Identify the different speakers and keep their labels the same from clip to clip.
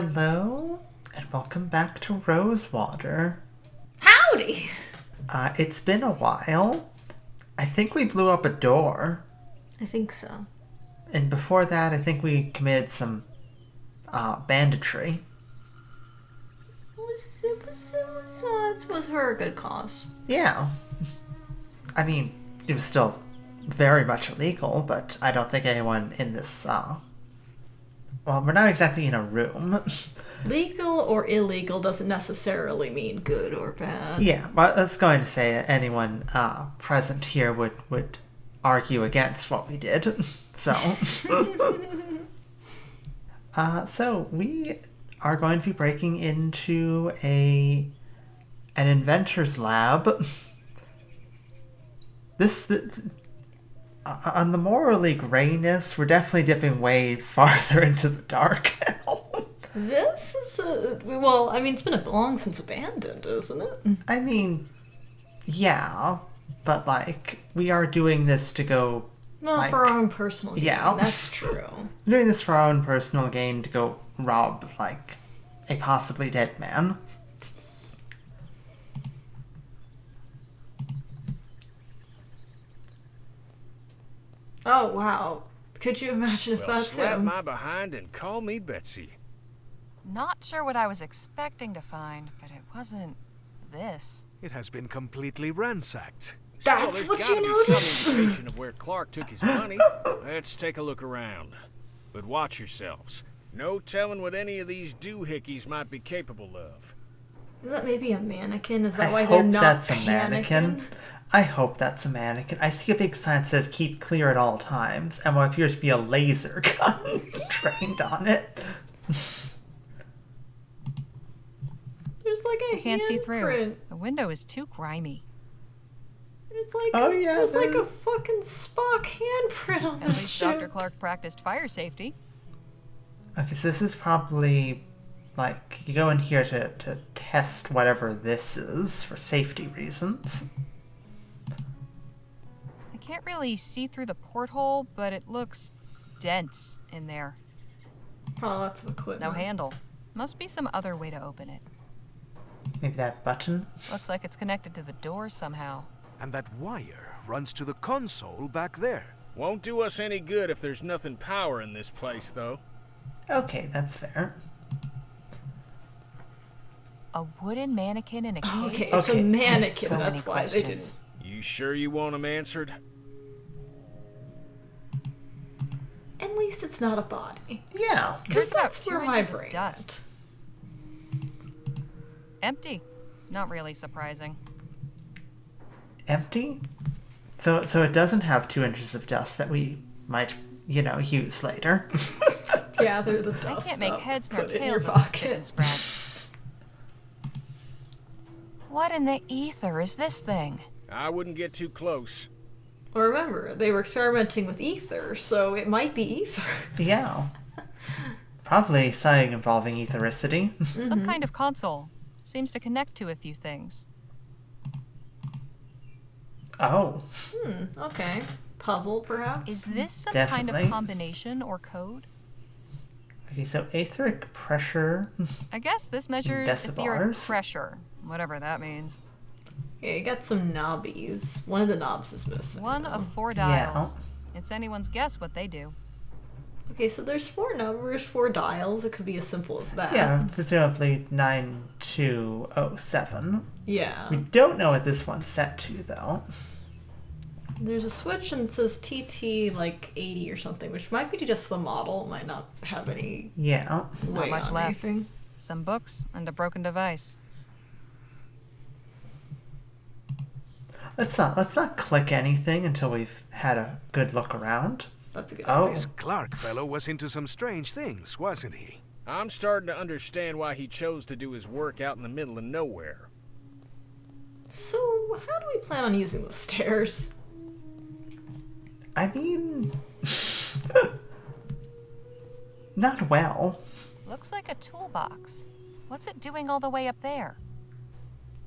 Speaker 1: Hello, and welcome back to Rosewater.
Speaker 2: Howdy!
Speaker 1: It's been a while. I think we blew up a door.
Speaker 2: I think so.
Speaker 1: And before that, I think we committed some banditry.
Speaker 2: It was for a good cause.
Speaker 1: Yeah. I mean, it was still very much illegal, but I don't think anyone in this, well, we're not exactly in a room.
Speaker 2: Legal or illegal doesn't necessarily mean good or bad.
Speaker 1: Yeah, well, I was going to say that anyone present here would argue against what we did. So, so we are going to be breaking into an inventor's lab. On the morally grayness, we're definitely dipping way farther into the dark now.
Speaker 2: This is it's been long since abandoned, isn't it?
Speaker 1: I mean, yeah, but we are doing this to go.
Speaker 2: Well, for our own personal gain.
Speaker 1: Yeah,
Speaker 2: that's true.
Speaker 1: We're doing this for our own personal gain to go rob a possibly dead man.
Speaker 2: Oh wow! Could you imagine if that's
Speaker 3: slap
Speaker 2: him?
Speaker 3: my behind and call me Betsy.
Speaker 4: Not sure what I was expecting to find, but it wasn't this.
Speaker 3: It has been completely ransacked.
Speaker 2: That's
Speaker 3: Still,
Speaker 2: what
Speaker 3: there's
Speaker 2: you
Speaker 3: gotta be
Speaker 2: noticed?
Speaker 3: some indication of where Clark took his money. Let's take a look around. But watch yourselves. No telling what any of these doohickeys might be capable of.
Speaker 2: Is that maybe a mannequin? Is that
Speaker 1: I
Speaker 2: why they're
Speaker 1: hope
Speaker 2: not
Speaker 1: that's a
Speaker 2: panicking?
Speaker 1: mannequin. I hope that's a mannequin. I see a big sign that says "Keep clear at all times," and what appears to be a laser gun trained on it.
Speaker 2: There's a
Speaker 4: I can't see through.
Speaker 2: handprint.
Speaker 4: The window is too grimy.
Speaker 2: There's
Speaker 1: there's
Speaker 2: a fucking Spock handprint on
Speaker 4: At
Speaker 2: that
Speaker 4: least
Speaker 2: shit.
Speaker 4: Dr. Clark practiced fire safety.
Speaker 1: Okay, so this is probably you go in here to test whatever this is for safety reasons.
Speaker 4: I can't really see through the porthole, but it looks dense in there.
Speaker 2: Oh, lots of equipment.
Speaker 4: No handle. Must be some other way to open it.
Speaker 1: Maybe that button.
Speaker 4: Looks like it's connected to the door somehow.
Speaker 5: And that wire runs to the console back there.
Speaker 3: Won't do us any good if there's nothing powering this place, though.
Speaker 1: Okay, that's fair.
Speaker 4: A wooden mannequin in a cave?
Speaker 2: Okay, it's
Speaker 1: Okay.
Speaker 2: a mannequin.
Speaker 4: So
Speaker 2: That's
Speaker 4: many
Speaker 2: why they
Speaker 4: questions.
Speaker 2: didn't.
Speaker 3: You sure you want them answered?
Speaker 2: At least it's not a body.
Speaker 1: Yeah.
Speaker 2: Because
Speaker 4: There's about
Speaker 2: that's
Speaker 4: 2
Speaker 2: where my
Speaker 4: inches of
Speaker 2: brain
Speaker 4: dust. Empty. Not really surprising.
Speaker 1: Empty? So it doesn't have 2 inches of dust that we might, use later.
Speaker 2: Gather the
Speaker 4: I
Speaker 2: dust
Speaker 4: can't make
Speaker 2: up,
Speaker 4: heads nor
Speaker 2: put it in your
Speaker 4: tails of this
Speaker 2: pocket.
Speaker 4: chicken scratch. What in the ether is this thing?
Speaker 3: I wouldn't get too close.
Speaker 2: Well, remember, they were experimenting with ether, so it might be ether.
Speaker 1: Yeah. Probably something involving aethericity.
Speaker 4: Some kind of console. Seems to connect to a few things.
Speaker 1: Oh.
Speaker 2: Okay. Puzzle, perhaps?
Speaker 4: Is this some kind
Speaker 1: Definitely.
Speaker 4: of combination or code?
Speaker 1: Okay, so etheric pressure.
Speaker 4: I guess this measures etheric
Speaker 1: Decibars?
Speaker 4: pressure, whatever that means.
Speaker 2: Yeah, you got some knobbies. One of the knobs is missing.
Speaker 4: One of 4
Speaker 1: Yeah.
Speaker 4: dials. It's anyone's guess what they do.
Speaker 2: Okay, so there's 4 numbers, 4 dials. It could be as simple as that.
Speaker 1: Yeah, presumably 9207.
Speaker 2: Yeah.
Speaker 1: We don't know what this one's set to, though.
Speaker 2: There's a switch and it says TT 80 or something, which might be just the model. It might not have any
Speaker 1: Yeah.
Speaker 2: weight
Speaker 4: much
Speaker 2: on
Speaker 4: left.
Speaker 2: anything.
Speaker 4: Some books and a broken device.
Speaker 1: Let's not click anything until we've had a good look around.
Speaker 2: That's a good
Speaker 1: Oh.
Speaker 2: idea.
Speaker 5: This Clark fellow was into some strange things, wasn't he?
Speaker 3: I'm starting to understand why he chose to do his work out in the middle of nowhere.
Speaker 2: So, how do we plan on using those stairs?
Speaker 1: I mean... not well.
Speaker 4: Looks like a toolbox. What's it doing all the way up there?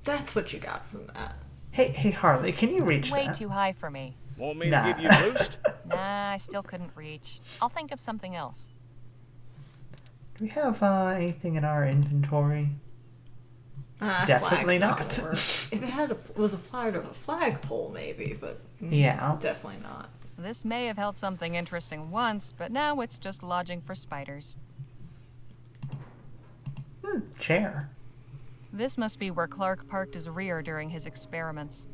Speaker 2: That's what you got from that.
Speaker 1: Hey, Harley, can you reach
Speaker 4: Way
Speaker 1: that?
Speaker 4: too high for me.
Speaker 3: Want me
Speaker 1: Nah.
Speaker 3: to give you a boost?
Speaker 4: Nah, I still couldn't reach. I'll think of something else.
Speaker 1: Do we have anything in our inventory? Definitely
Speaker 2: Flag's
Speaker 1: not.
Speaker 2: gonna work. If it had was a flagpole, maybe, but
Speaker 1: Yeah.
Speaker 2: definitely not.
Speaker 4: This may have held something interesting once, but now it's just lodging for spiders.
Speaker 1: Chair.
Speaker 4: This must be where Clark parked his rear during his experiments.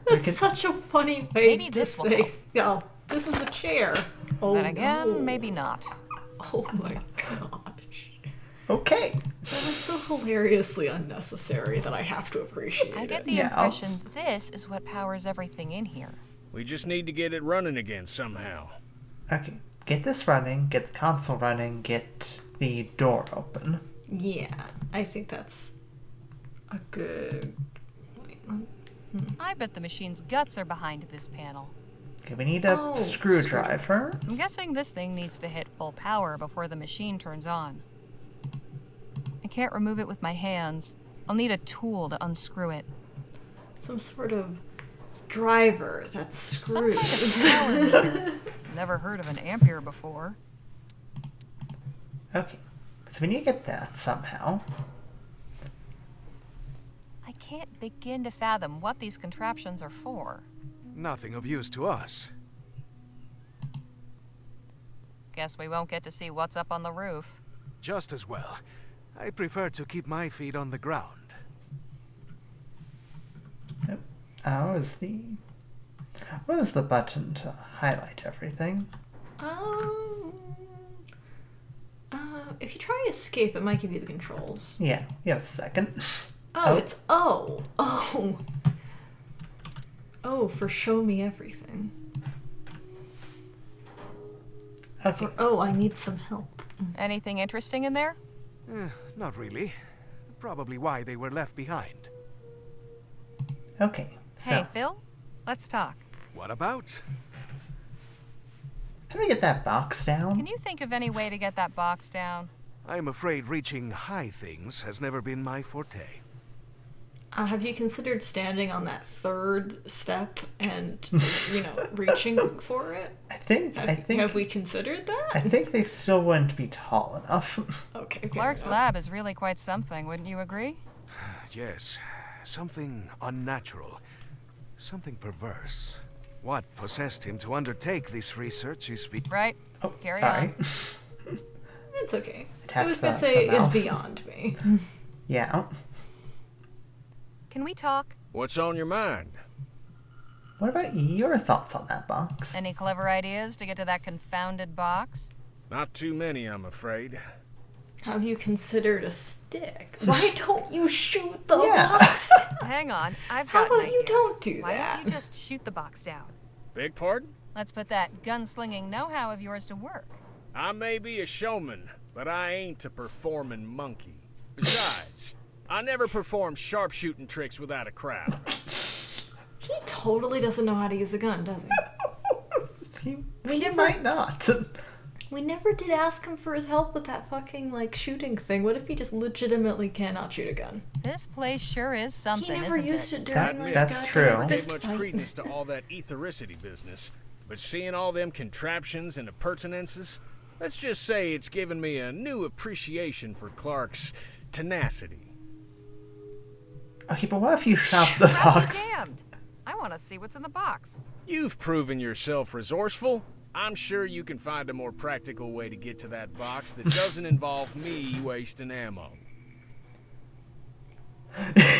Speaker 2: That's
Speaker 1: could-
Speaker 2: such a funny way
Speaker 4: Maybe
Speaker 2: to
Speaker 4: this will
Speaker 2: say.
Speaker 4: help.
Speaker 2: Yeah, this is a chair. Oh
Speaker 4: Then again,
Speaker 2: no.
Speaker 4: maybe not.
Speaker 2: Oh my gosh.
Speaker 1: Okay.
Speaker 2: That was so hilariously unnecessary that I have to appreciate
Speaker 4: I get
Speaker 2: it.
Speaker 4: the
Speaker 1: Yeah.
Speaker 4: impression this is what powers everything in here.
Speaker 3: We just need to get it running again somehow.
Speaker 1: Okay. Get this running, get the console running, get the door open.
Speaker 2: Yeah, I think that's a good. Wait,
Speaker 4: I bet the machine's guts are behind this panel.
Speaker 1: Okay, we need a
Speaker 2: Oh,
Speaker 1: screwdriver.
Speaker 4: I'm guessing this thing needs to hit full power before the machine turns on. I can't remove it with my hands. I'll need a tool to unscrew it.
Speaker 2: some sort of driver that
Speaker 4: Some kind of
Speaker 2: screws.
Speaker 4: power meter. Never heard of an ampere before.
Speaker 1: Okay. So we need to get that somehow.
Speaker 4: I can't begin to fathom what these contraptions are for.
Speaker 5: Nothing of use to us.
Speaker 4: Guess we won't get to see what's up on the roof.
Speaker 5: Just as well. I prefer to keep my feet on the ground.
Speaker 1: What was the button to highlight everything?
Speaker 2: If you try escape, it might give you the controls.
Speaker 1: Yeah, you have a second.
Speaker 2: Oh, it's oh, for show me everything.
Speaker 1: Okay.
Speaker 2: Or, oh, I need some help.
Speaker 4: Anything interesting in there?
Speaker 5: Not really. Probably why they were left behind.
Speaker 1: Okay. So,
Speaker 4: Hey, Phil, let's talk.
Speaker 5: What about?
Speaker 1: how do we get that box down?
Speaker 4: Can you think of any way to get that box down?
Speaker 5: I'm afraid reaching high things has never been my forte.
Speaker 2: Have you considered standing on that third step and, reaching for it?
Speaker 1: I think
Speaker 2: Have we considered that?
Speaker 1: I think they still wouldn't be tall enough.
Speaker 2: Okay. fair
Speaker 4: Clark's
Speaker 2: enough.
Speaker 4: lab is really quite something, wouldn't you agree?
Speaker 5: Yes, something unnatural. Something perverse. What possessed him to undertake this research is
Speaker 4: Right?
Speaker 1: Oh,
Speaker 4: Carry
Speaker 1: sorry.
Speaker 4: on.
Speaker 2: It's okay.
Speaker 1: Tapped
Speaker 2: I was gonna
Speaker 1: the
Speaker 2: say
Speaker 1: mouse.
Speaker 2: is beyond me.
Speaker 1: Yeah.
Speaker 4: Can we talk?
Speaker 3: What's on your mind?
Speaker 1: What about your thoughts on that box?
Speaker 4: Any clever ideas to get to that confounded box?
Speaker 3: Not too many, I'm afraid.
Speaker 2: Have you considered a stick? Why don't you shoot the
Speaker 1: Yeah.
Speaker 2: box?
Speaker 4: Hang on, I've
Speaker 2: How
Speaker 4: got an
Speaker 2: about you
Speaker 4: idea.
Speaker 2: don't do
Speaker 4: Why
Speaker 2: that?
Speaker 4: don't you just shoot the box down?
Speaker 3: Beg pardon?
Speaker 4: Let's put that gunslinging know-how of yours to work.
Speaker 3: I may be a showman, but I ain't a performing monkey. Besides, I never perform sharpshooting tricks without a crowd.
Speaker 2: He totally doesn't know how to use a gun, does he?
Speaker 1: He
Speaker 2: never-
Speaker 1: might not.
Speaker 2: We never did ask him for his help with that fucking, shooting thing. What if he just legitimately cannot shoot a gun?
Speaker 4: This place sure is something,
Speaker 2: He never
Speaker 4: isn't
Speaker 2: used it
Speaker 3: I
Speaker 2: during,
Speaker 3: admit,
Speaker 1: that's
Speaker 2: goddamn
Speaker 1: true.
Speaker 3: I don't
Speaker 2: fist
Speaker 3: give much
Speaker 2: fight.
Speaker 3: credence to all that aethericity business, but seeing all them contraptions and appurtenances, let's just say it's given me a new appreciation for Clark's tenacity.
Speaker 1: Okay, but what if you shot the
Speaker 4: I'll be
Speaker 1: box?
Speaker 4: damned. I want to see what's in the box.
Speaker 3: You've proven yourself resourceful. I'm sure you can find a more practical way to get to that box that doesn't involve me wasting ammo.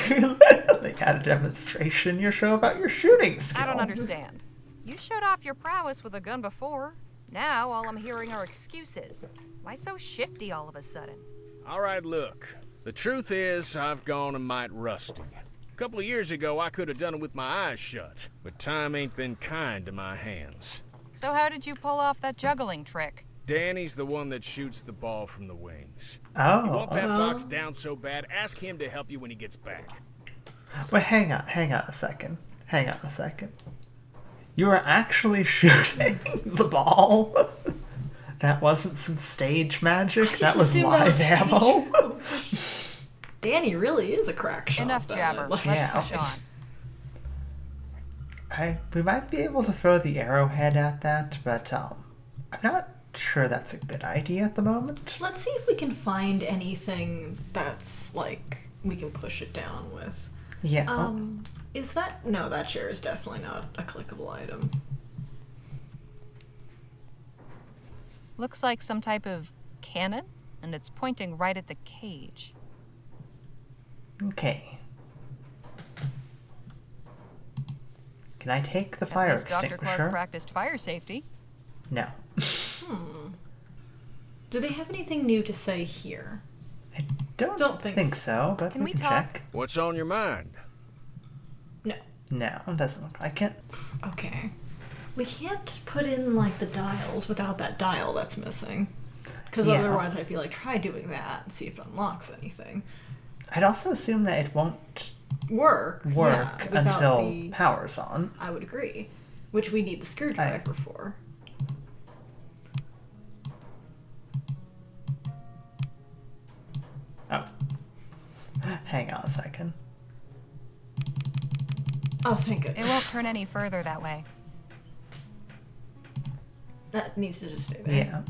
Speaker 1: You literally had a demonstration in your show about your shooting skill.
Speaker 4: I don't understand. You showed off your prowess with a gun before. Now all I'm hearing are excuses. Why so shifty all of a sudden?
Speaker 3: All right, look. The truth is, I've gone a mite rusty. A couple of years ago, I could have done it with my eyes shut, but time ain't been kind to my hands.
Speaker 4: So how did you pull off that juggling trick?
Speaker 3: Danny's the one that shoots the ball from the wings. You
Speaker 1: Oh.
Speaker 3: want that box down so bad, ask him to help you when he gets back.
Speaker 1: Wait, hang on a second. You were actually shooting the ball? That wasn't some stage magic? That was
Speaker 2: assumed
Speaker 1: live
Speaker 2: stage-
Speaker 1: ammo?
Speaker 2: Danny really is a crack shot.
Speaker 4: Enough
Speaker 2: then.
Speaker 4: jabber. Let's
Speaker 1: Yeah.
Speaker 4: push on.
Speaker 1: We might be able to throw the arrowhead at that, but I'm not sure that's a good idea at the moment.
Speaker 2: Let's see if we can find anything that's like we can push it down with.
Speaker 1: Yeah.
Speaker 2: Is that... No, that chair is definitely not a clickable item.
Speaker 4: Looks like some type of cannon, and it's pointing right at the cage.
Speaker 1: Okay. Can I take the
Speaker 4: At
Speaker 1: fire
Speaker 4: least Dr.
Speaker 1: extinguisher?
Speaker 4: Clark practiced fire safety.
Speaker 1: No.
Speaker 2: Do they have anything new to say here?
Speaker 1: I don't think
Speaker 2: think
Speaker 1: so, but
Speaker 4: Can
Speaker 1: we
Speaker 4: we
Speaker 1: can
Speaker 4: talk?
Speaker 1: check.
Speaker 3: What's on your mind?
Speaker 2: No.
Speaker 1: No, it doesn't look like it.
Speaker 2: Okay. We can't put in, like, the dials without that dial that's missing. Because
Speaker 1: Yeah.
Speaker 2: otherwise I'd be like, try doing that and see if it unlocks anything.
Speaker 1: I'd also assume that it won't
Speaker 2: Work
Speaker 1: work
Speaker 2: yeah, without
Speaker 1: until
Speaker 2: the...
Speaker 1: power's on.
Speaker 2: I would agree. Which we need the screwdriver for.
Speaker 1: Oh. Hang on a second.
Speaker 2: Oh, thank
Speaker 4: It
Speaker 2: goodness.
Speaker 4: won't turn any further that way.
Speaker 2: That needs to just stay there.
Speaker 1: Yeah.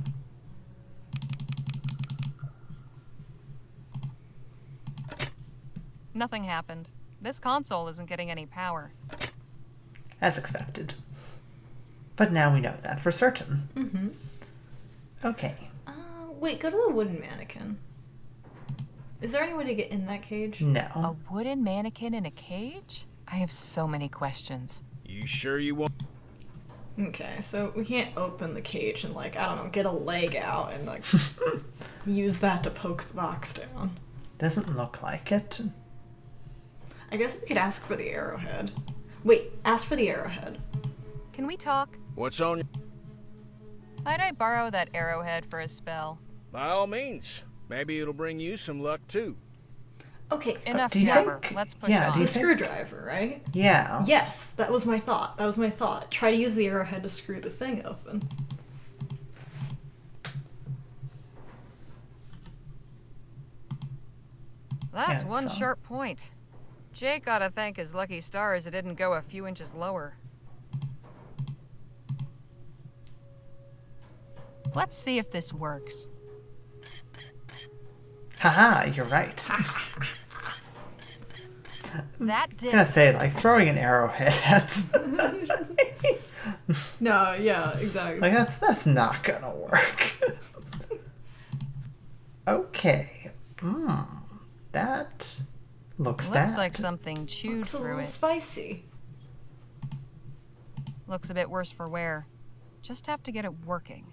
Speaker 4: Nothing happened. This console isn't getting any power.
Speaker 1: As expected. But now we know that for certain.
Speaker 2: Mm-hmm.
Speaker 1: Okay.
Speaker 2: Wait, go to the wooden mannequin. Is there any way to get in that cage?
Speaker 4: A
Speaker 1: No.
Speaker 4: wooden mannequin in a cage? I have so many questions.
Speaker 3: You sure you want?
Speaker 2: Okay, so we can't open the cage and, like, I don't know, get a leg out and, like, use that to poke the box down.
Speaker 1: Doesn't look like it.
Speaker 2: I guess we could ask for the arrowhead. Wait, ask for the arrowhead.
Speaker 4: Can we talk?
Speaker 3: What's on your...
Speaker 4: Might I borrow that arrowhead for a spell?
Speaker 3: By all means. Maybe it'll bring you some luck too.
Speaker 2: Okay,
Speaker 4: Enough
Speaker 1: do you
Speaker 4: jabber.
Speaker 1: think-
Speaker 4: Let's push
Speaker 1: yeah,
Speaker 4: on.
Speaker 1: do
Speaker 2: the
Speaker 1: you think-
Speaker 2: screwdriver, right?
Speaker 1: Yeah.
Speaker 2: Yes, that was my thought. That was my thought. Try to use the arrowhead to screw the thing open.
Speaker 4: That's
Speaker 1: Yeah,
Speaker 4: one
Speaker 1: so-
Speaker 4: sharp point. Jake ought to thank his lucky stars it didn't go a few inches lower. Let's see if this works.
Speaker 1: Haha, you're right.
Speaker 4: That
Speaker 1: I'm
Speaker 4: did.
Speaker 1: gonna say, like, throwing an arrowhead at...
Speaker 2: No, yeah, exactly.
Speaker 1: like, that's not gonna work. Okay. That looks bad.
Speaker 4: Looks like something chewed
Speaker 2: Looks a
Speaker 4: through
Speaker 2: little
Speaker 4: it.
Speaker 2: spicy.
Speaker 4: Looks a bit worse for wear. Just have to get it working.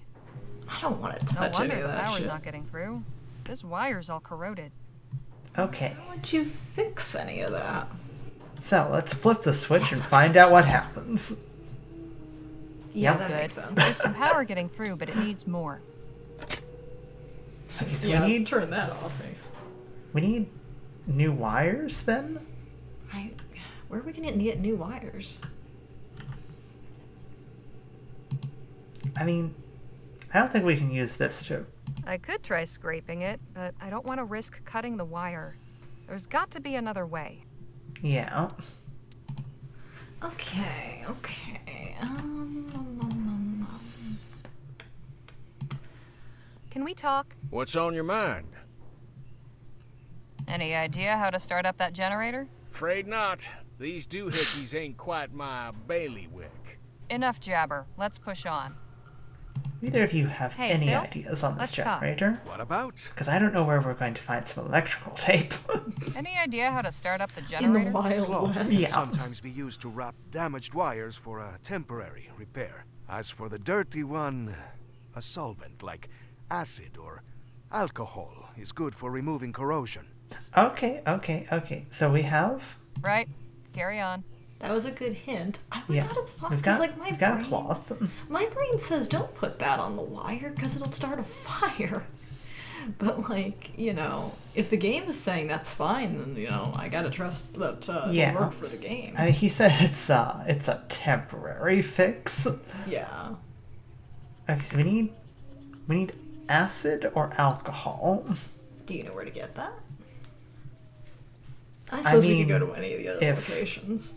Speaker 2: I don't want to
Speaker 4: No
Speaker 2: touch
Speaker 4: wonder
Speaker 2: any of
Speaker 4: the
Speaker 2: that
Speaker 4: power's
Speaker 2: shit.
Speaker 4: not getting through. This wire's all corroded.
Speaker 1: Okay.
Speaker 2: Why would you fix any of that?
Speaker 1: So, let's flip the switch and find out what happens.
Speaker 2: Yeah,
Speaker 1: Yep.
Speaker 2: that
Speaker 4: Good.
Speaker 2: makes sense.
Speaker 4: There's some power getting through, but it needs more.
Speaker 1: Okay, so
Speaker 2: Yeah,
Speaker 1: we
Speaker 2: let's
Speaker 1: need
Speaker 2: turn that off.
Speaker 1: we need new wires then?
Speaker 2: Where are we gonna get new wires?
Speaker 1: I mean, I don't think we can use this to...
Speaker 4: I could try scraping it, but I don't want to risk cutting the wire. There's got to be another way.
Speaker 1: Yeah.
Speaker 2: Okay.
Speaker 4: Can we talk?
Speaker 3: What's on your mind?
Speaker 4: Any idea how to start up that generator?
Speaker 3: Afraid not. These doohickeys ain't quite my bailiwick.
Speaker 4: Enough jabber. Let's push on.
Speaker 1: Either of you have
Speaker 4: Hey,
Speaker 1: any
Speaker 4: Phil,
Speaker 1: ideas on this
Speaker 4: let's talk.
Speaker 1: generator?
Speaker 5: What about?
Speaker 1: Because I don't know where we're going to find some electrical tape.
Speaker 4: Any idea how to start up the
Speaker 2: In
Speaker 4: generator?
Speaker 2: the Wild
Speaker 5: Cloth
Speaker 2: West.
Speaker 5: can
Speaker 1: Yeah.
Speaker 5: sometimes be used to wrap damaged wires for a temporary repair. As for the dirty one, a solvent like acid or alcohol is good for removing corrosion.
Speaker 1: Okay. So we have...
Speaker 4: Right. Carry on.
Speaker 2: That was a good hint. I would
Speaker 1: Yeah.
Speaker 2: not have thought
Speaker 1: We've
Speaker 2: because,
Speaker 1: got,
Speaker 2: like, my
Speaker 1: we've got
Speaker 2: brain,
Speaker 1: a cloth.
Speaker 2: my brain says don't put that on the wire because it'll start a fire. But, like, you know, if the game is saying that's fine, then, you know, I gotta trust that
Speaker 1: Yeah.
Speaker 2: it'll work for the game.
Speaker 1: I mean, he said it's a temporary fix.
Speaker 2: Yeah.
Speaker 1: Okay, so we need acid or alcohol.
Speaker 2: Do you know where to get that? I suppose we
Speaker 1: mean,
Speaker 2: could go to any of the other
Speaker 1: if-
Speaker 2: locations.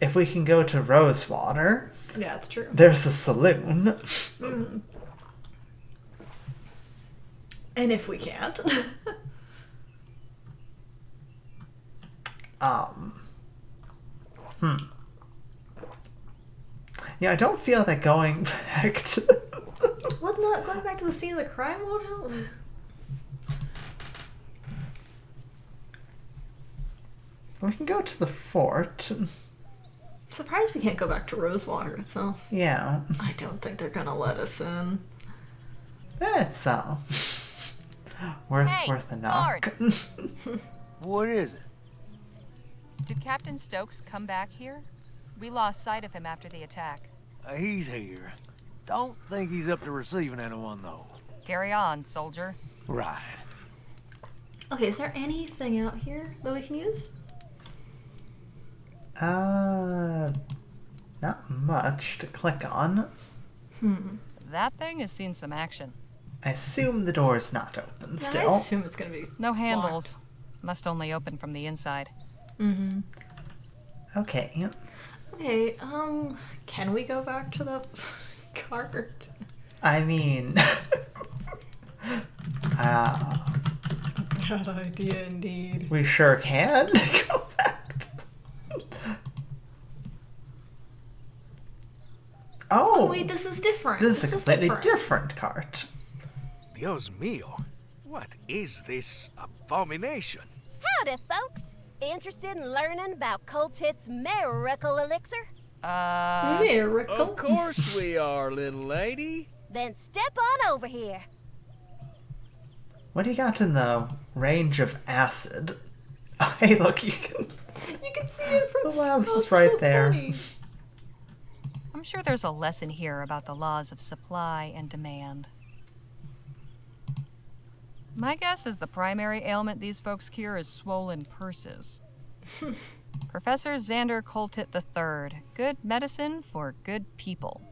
Speaker 1: If we can go to Rosewater,
Speaker 2: Yeah, it's true.
Speaker 1: there's a saloon.
Speaker 2: And if we can't.
Speaker 1: Yeah, I don't feel that going back to...
Speaker 2: What, not going back to the scene of the crime won't help?
Speaker 1: We can go to the fort.
Speaker 2: Surprised we can't go back to Rosewater itself.
Speaker 1: Yeah.
Speaker 2: I don't think they're gonna let us in.
Speaker 1: It's, worth a knock.
Speaker 6: What is it?
Speaker 4: Did Captain Stokes come back here? We lost sight of him after the attack.
Speaker 6: He's here. Don't think he's up to receiving anyone, though.
Speaker 4: Carry on, soldier.
Speaker 6: Right.
Speaker 2: Okay, is there anything out here that we can use?
Speaker 1: Not much to click on.
Speaker 4: That thing has seen some action.
Speaker 1: I assume the door's not open
Speaker 2: Yeah,
Speaker 1: still.
Speaker 2: I assume it's gonna be
Speaker 4: No handles. Must only open from the inside.
Speaker 2: Mm-hmm.
Speaker 1: Okay.
Speaker 2: Okay, can we go back to the cart?
Speaker 1: I mean...
Speaker 2: Bad idea indeed.
Speaker 1: we sure can go back to...
Speaker 2: Oh, wait, this is different.
Speaker 1: This is a completely different cart.
Speaker 5: Dios mío. What is this abomination?
Speaker 7: Howdy, folks. Interested in learning about Coltit's miracle elixir?
Speaker 2: Miracle.
Speaker 3: Of course we are, little lady.
Speaker 7: Then step on over here.
Speaker 1: What do you got in the range of acid? Oh, hey, look, you can
Speaker 2: see it from
Speaker 1: the lab's
Speaker 2: oh,
Speaker 1: just right
Speaker 2: so
Speaker 1: there.
Speaker 2: funny.
Speaker 4: I'm sure there's a lesson here about the laws of supply and demand. My guess is the primary ailment these folks cure is swollen purses. Professor Xander Coltit III. Good medicine for good people.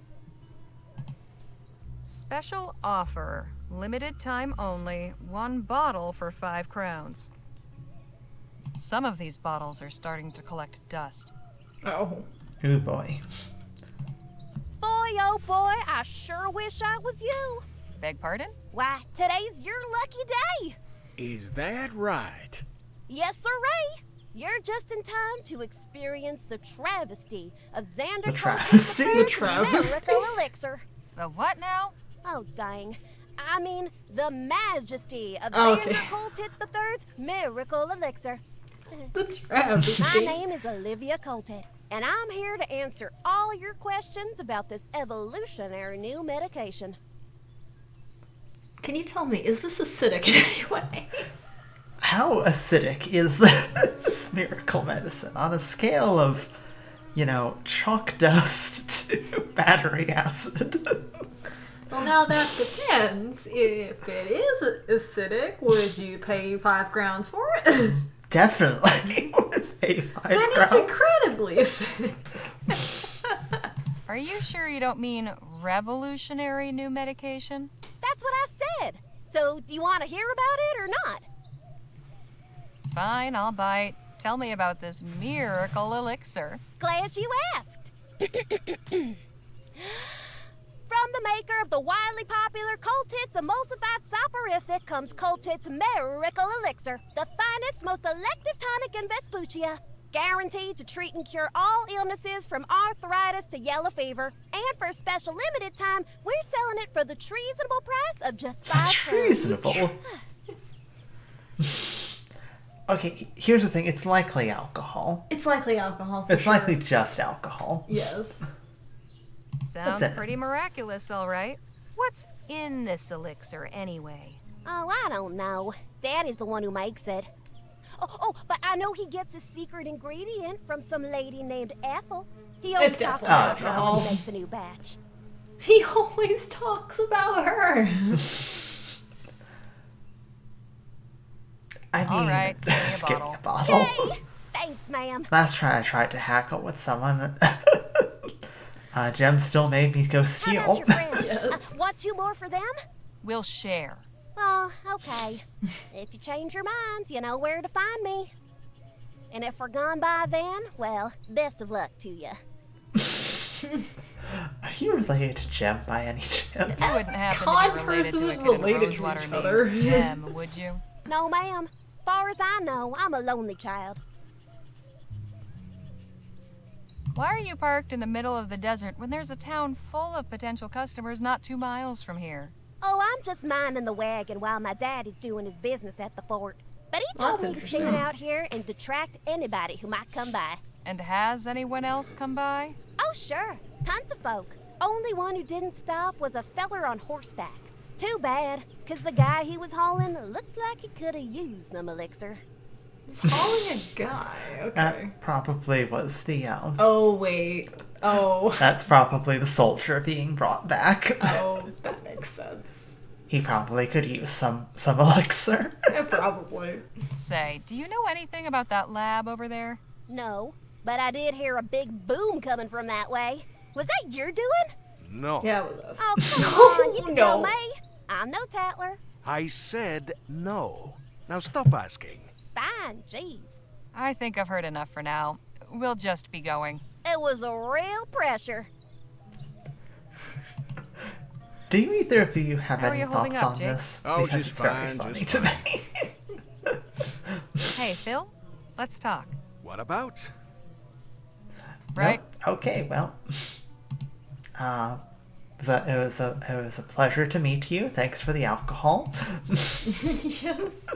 Speaker 4: Special offer. Limited time only. 1 bottle for 5 crowns. Some of these bottles are starting to collect dust.
Speaker 2: Oh.
Speaker 1: Oh boy.
Speaker 7: Boy, oh boy, I sure wish I was you.
Speaker 4: Beg pardon?
Speaker 7: Why, today's your lucky day.
Speaker 3: Is that right?
Speaker 7: Yes, sirree. You're just in time to experience the travesty of Xander
Speaker 1: The travesty?
Speaker 7: Coltit's
Speaker 2: The travesty?
Speaker 7: miracle elixir.
Speaker 4: The what now?
Speaker 7: Oh, dang. I mean, the majesty of
Speaker 2: Oh,
Speaker 7: Xander
Speaker 2: okay.
Speaker 7: Coltit III's miracle elixir.
Speaker 2: The travesty.
Speaker 7: My name is Olivia Coltit, and I'm here to answer all your questions about this evolutionary new medication.
Speaker 2: Can you tell me, is this acidic in any way?
Speaker 1: How acidic is this miracle medicine on a scale of, chalk dust to battery acid?
Speaker 2: Well, now that depends. If it is acidic, would you pay 5 crowns for it?
Speaker 1: Definitely would pay 5
Speaker 2: Then it's
Speaker 1: crowns.
Speaker 2: incredibly acidic.
Speaker 4: Are you sure you don't mean revolutionary new medication?
Speaker 7: That's what I said. So, do you want to hear about it or not?
Speaker 4: Fine, I'll bite. Tell me about this miracle elixir.
Speaker 7: Glad you asked. From the maker of the wildly popular Coltit's Emulsified Soporific comes Coltit's Miracle Elixir, the finest, most elective tonic in Vespuccia. Guaranteed to treat and cure all illnesses from arthritis to yellow fever. And for a special limited time, we're selling it for the treasonable price of just 5 crowns.
Speaker 1: Treasonable? Okay, here's the thing. It's likely alcohol.
Speaker 2: It's likely alcohol.
Speaker 1: It's likely just alcohol.
Speaker 2: Yes.
Speaker 4: Sounds
Speaker 1: it?
Speaker 4: pretty miraculous, all right. What's in this elixir, anyway?
Speaker 7: Oh, I don't know. Daddy's the one who makes it. Oh, but I know he gets his secret ingredient from some lady named Ethel. He always
Speaker 2: It's
Speaker 7: talks
Speaker 2: definitely
Speaker 7: about her
Speaker 2: alcohol.
Speaker 7: when he makes a new batch.
Speaker 2: He always talks about her.
Speaker 1: I mean,
Speaker 4: All right, give me a
Speaker 1: just give me a
Speaker 4: bottle.
Speaker 1: bottle.
Speaker 7: Hey, thanks, ma'am.
Speaker 1: Last time I tried to hackle with someone, Jem still made me go
Speaker 7: How
Speaker 1: steal.
Speaker 7: about your friends?
Speaker 2: Yes.
Speaker 7: Want 2 more for them?
Speaker 4: We'll share.
Speaker 7: Oh, okay. If you change your mind, you know where to find me. And if we're gone by then, well, best of luck to you.
Speaker 1: Are you related to Jem by any chance?
Speaker 4: You wouldn't happen to
Speaker 2: Con
Speaker 4: be related to a
Speaker 2: isn't
Speaker 4: kid in
Speaker 2: related to
Speaker 4: Rosewater
Speaker 2: each
Speaker 4: named
Speaker 2: other.
Speaker 4: Jem, would you?
Speaker 7: No, ma'am. Far as I know, I'm a lonely child.
Speaker 4: Why are you parked in the middle of the desert when there's a town full of potential customers not 2 miles from here?
Speaker 7: Oh, I'm just minding the wagon while my dad is doing his business at the fort. But he
Speaker 2: Well,
Speaker 7: told
Speaker 2: that's
Speaker 7: me to stand
Speaker 2: interesting.
Speaker 7: out here and detract anybody who might come by.
Speaker 4: And has anyone else come by?
Speaker 7: Oh, sure. Tons of folk. Only one who didn't stop was a feller on horseback. Too bad, 'cause the guy he was hauling looked like he could have used some elixir.
Speaker 2: He's hauling a guy. Okay.
Speaker 1: That probably was the,
Speaker 2: Oh, wait. Oh.
Speaker 1: that's probably the soldier being brought back.
Speaker 2: Oh, that makes sense.
Speaker 1: He probably could use some elixir.
Speaker 2: Yeah, probably.
Speaker 4: Say, do you know anything about that lab over there?
Speaker 7: No, but I did hear a big boom coming from that way. Was that your doing?
Speaker 5: No.
Speaker 2: Yeah, it was us.
Speaker 7: Oh, come on, you can tell
Speaker 2: No.
Speaker 7: me. I'm no tattler.
Speaker 5: I said no. Now stop asking.
Speaker 7: Fine, jeez.
Speaker 4: I think I've heard enough for now. We'll just be going.
Speaker 7: It was a real pressure.
Speaker 1: Do you either of you have
Speaker 4: How are
Speaker 1: any
Speaker 4: you holding
Speaker 1: thoughts
Speaker 4: up,
Speaker 1: on
Speaker 4: Jake?
Speaker 1: this?
Speaker 3: Oh,
Speaker 1: Because
Speaker 3: just
Speaker 1: it's very
Speaker 3: fine,
Speaker 1: funny
Speaker 3: just
Speaker 1: to me.
Speaker 4: Hey, Phil, let's talk.
Speaker 5: What about?
Speaker 4: Right?
Speaker 1: Nope. Okay, well. It was a pleasure to meet you. Thanks for the alcohol.
Speaker 2: Yes.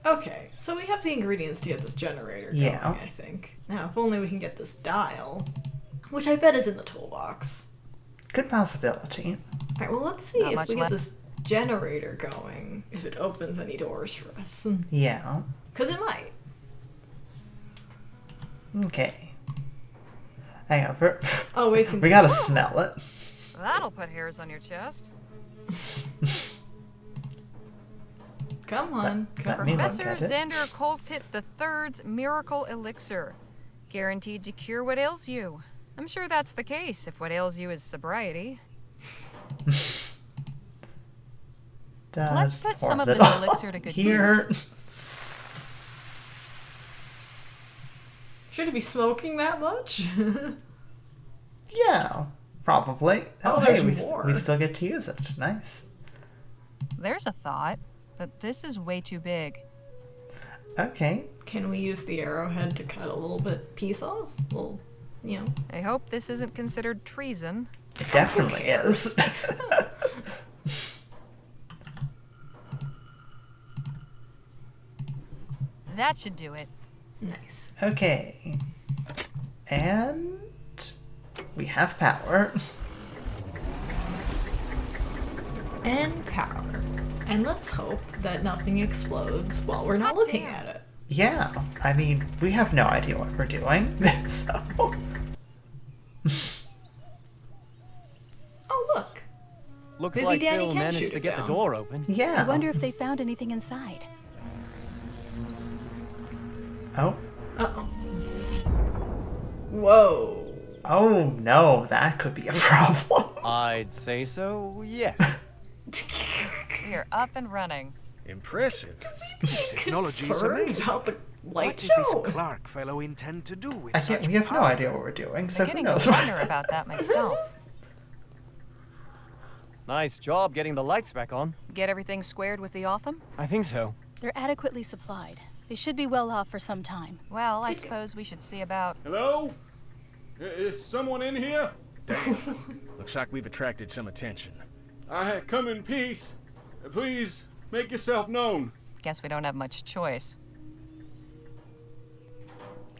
Speaker 2: Okay, so we have the ingredients to get this generator going,
Speaker 1: Yeah.
Speaker 2: I think. Now, if only we can get this dial, which I bet is in the toolbox.
Speaker 1: Good possibility.
Speaker 2: Alright, well, let's see
Speaker 4: Not
Speaker 2: if
Speaker 4: much
Speaker 2: we get
Speaker 4: left.
Speaker 2: this generator going, if it opens any doors for us.
Speaker 1: Yeah.
Speaker 2: Because it might.
Speaker 1: Okay. Hang on.
Speaker 2: Oh, we can
Speaker 1: We gotta smell it.
Speaker 4: That'll put hairs on your chest.
Speaker 2: Come on.
Speaker 1: Let me look
Speaker 4: Professor
Speaker 1: at it.
Speaker 4: Xander Coltit III's miracle elixir. Guaranteed to cure what ails you. I'm sure that's the case if what ails you is sobriety. Let's put some of
Speaker 1: Pour
Speaker 4: this
Speaker 1: it
Speaker 4: elixir to good
Speaker 1: here.
Speaker 4: use.
Speaker 2: Should it be smoking that much?
Speaker 1: Yeah, probably.
Speaker 2: Oh,
Speaker 1: hey,
Speaker 2: there's
Speaker 1: we,
Speaker 2: more.
Speaker 1: we still get to use it. Nice.
Speaker 4: There's a thought, but this is way too big.
Speaker 1: Okay.
Speaker 2: Can we use the arrowhead to cut a little piece off? Well, you know.
Speaker 4: I hope this isn't considered treason.
Speaker 1: It definitely is.
Speaker 4: That should do it.
Speaker 2: Nice.
Speaker 1: Okay. And we have power.
Speaker 2: And power. And let's hope that nothing explodes while we're not
Speaker 4: God
Speaker 2: looking
Speaker 4: damn.
Speaker 2: at it.
Speaker 1: Yeah, I mean, we have no idea what we're doing, so...
Speaker 2: Oh, look.
Speaker 6: Looks
Speaker 2: Maybe
Speaker 6: like
Speaker 2: Danny
Speaker 6: Phil
Speaker 2: can
Speaker 6: managed
Speaker 2: shoot
Speaker 6: to
Speaker 2: it
Speaker 6: get
Speaker 2: down.
Speaker 6: the door open.
Speaker 1: Yeah.
Speaker 8: I wonder if they found anything inside.
Speaker 1: Oh.
Speaker 2: Uh-oh. Whoa.
Speaker 1: Oh, no, that could be a problem.
Speaker 6: I'd say so, yes.
Speaker 4: We are up and running.
Speaker 3: Impressive.
Speaker 5: Technology is
Speaker 2: Concerned
Speaker 5: amazing.
Speaker 2: about the
Speaker 5: What
Speaker 2: light
Speaker 5: did
Speaker 2: show.
Speaker 5: this Clark fellow intend to do with
Speaker 1: I
Speaker 5: such
Speaker 1: can't, we have no
Speaker 5: power?
Speaker 1: idea what we're doing, so who
Speaker 4: Beginning
Speaker 1: knows?
Speaker 4: to wonder about that myself.
Speaker 6: Nice job getting the lights back on.
Speaker 4: Get everything squared with the Otham?
Speaker 6: I think so.
Speaker 8: They're adequately supplied. They should be well off for some time.
Speaker 4: Well, I suppose we should see about...
Speaker 9: Hello? Is someone in here?
Speaker 3: Looks like we've attracted some attention.
Speaker 9: I come in peace. Please make yourself known.
Speaker 4: Guess we don't have much choice.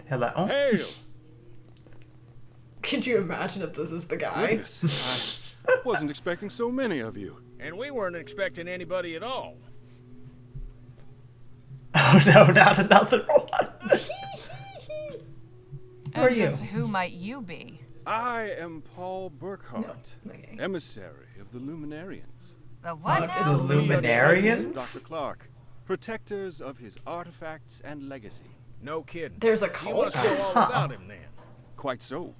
Speaker 1: Hello?
Speaker 9: Hail!
Speaker 2: Could you imagine if this is the guy?
Speaker 9: Goodness, I wasn't expecting so many of you.
Speaker 3: And we weren't expecting anybody at all.
Speaker 1: Oh no, not another one. Who are
Speaker 4: And
Speaker 1: you?
Speaker 4: just who might you be?
Speaker 9: I am Paul Burkhart,
Speaker 2: Okay.
Speaker 9: emissary of the Luminarians.
Speaker 4: The what
Speaker 2: What
Speaker 4: now?
Speaker 2: is
Speaker 1: The
Speaker 2: a
Speaker 1: Luminarians?
Speaker 9: Dr. Clark, protectors of his artifacts and legacy.
Speaker 3: No kidding.
Speaker 2: There's a
Speaker 3: You
Speaker 2: cult?
Speaker 3: must know all about him then.
Speaker 9: Quite so.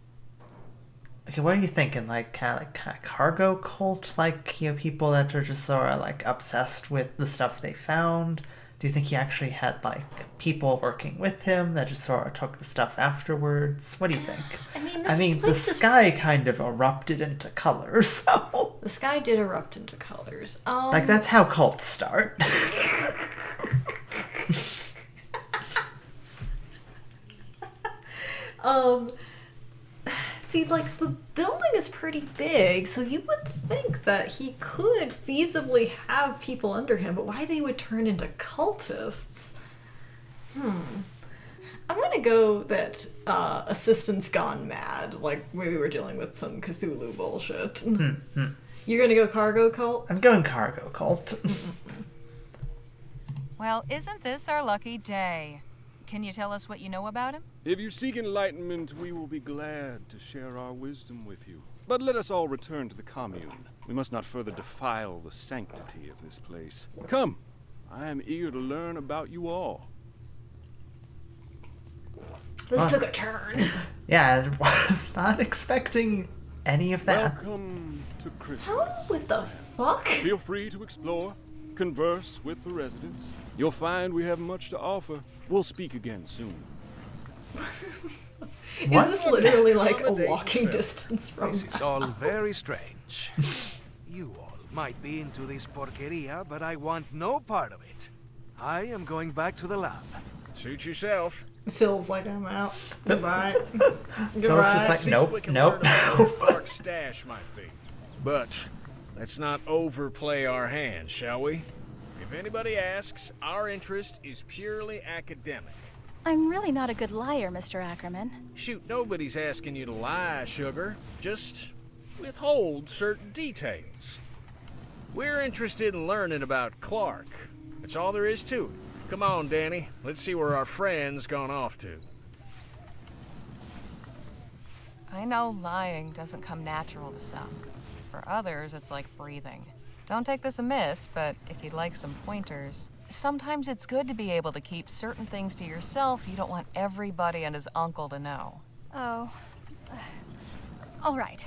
Speaker 1: Okay, what are you thinking? Like kind of cargo cult? Like, you know, people that are just sort of like obsessed with the stuff they found? Do you think he actually had, like, people working with him that just sort of took the stuff afterwards? What do you think?
Speaker 2: I mean,
Speaker 1: the sky kind of erupted into colors, so...
Speaker 2: The sky did erupt into colors.
Speaker 1: Like, that's how cults start.
Speaker 2: See, like, the building is pretty big, so you would think that he could feasibly have people under him, but why they would turn into cultists? I'm gonna go that assistant's gone mad, like we were dealing with some Cthulhu bullshit. You're gonna go cargo cult?
Speaker 1: I'm going cargo cult.
Speaker 4: Well, isn't this our lucky day? Can you tell us what you know about him?
Speaker 9: If you seek enlightenment, we will be glad to share our wisdom with you. But let us all return to the commune. We must not further defile the sanctity of this place. Come, I am eager to learn about you all.
Speaker 2: This took a turn.
Speaker 1: Yeah, I was not expecting any of that.
Speaker 9: Welcome to Chrysalis.
Speaker 2: What the fuck?
Speaker 9: Feel free to explore, converse with the residents. You'll find we have much to offer. We'll speak again soon.
Speaker 2: Is this literally like a walking distance from
Speaker 5: This is all very strange. You all might be into this porqueria, but I want no part of it. I am going back to the lab.
Speaker 3: Suit yourself.
Speaker 2: Feels like I'm out. Goodbye.
Speaker 1: Bill's just like,
Speaker 3: See
Speaker 1: nope,
Speaker 3: what we can
Speaker 1: nope.
Speaker 3: learn about where Clark's stash might be. But let's not overplay our hand, shall we? If anybody asks, our interest is purely academic.
Speaker 8: I'm really not a good liar, Mr. Ackerman.
Speaker 3: Shoot, nobody's asking you to lie, sugar. Just withhold certain details. We're interested in learning about Clark. That's all there is to it. Come on, Danny. Let's see where our friend's gone off to.
Speaker 4: I know lying doesn't come natural to some. For others, it's like breathing. Don't take this amiss, but if you'd like some pointers, sometimes it's good to be able to keep certain things to yourself you don't want everybody and his uncle to know.
Speaker 8: Oh. All right.